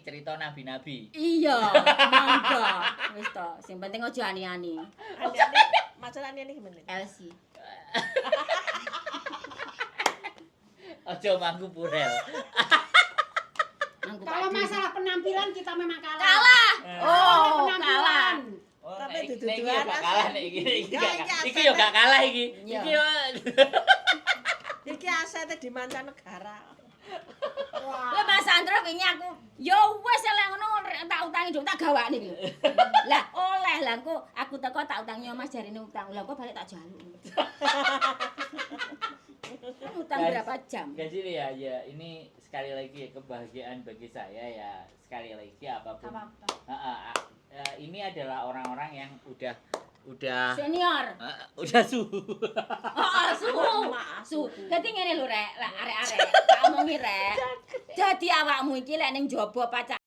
cerita nabi-nabi. Iya, monggo. Wis to, sing penting aja ani-ani. Ani-ani, maksud ani-ani gimana? Elsi. Aja mangku purel. Kalau masalah penampilan kita memang kalah. Kalah. Oh, penampilan. kalah. Oh, Tapi nek dudu iki yo duaan gak asli. kalah nek iki. Ya, Iki yo gak kalah iki. Iya. Iki yo Iki asetnya di mancanegara. Lah Mas Andro wingi aku ya wis lek ngono tak utangi dong tak gawakne iki. Lah oleh lah engko aku teko tak utangi Mas jarine utang. Lah kok balik tak jaluk. Utang Guys, berapa jam? Guys ini ya ini sekali lagi kebahagiaan bagi saya ya sekali lagi apapun. Ini adalah orang-orang yang udah Senior. udah suhu. Heeh, su. Dadi ngene lho rek, lah arek-arek tak omongi rek. Dadi awakmu iki lek ning jaba pacar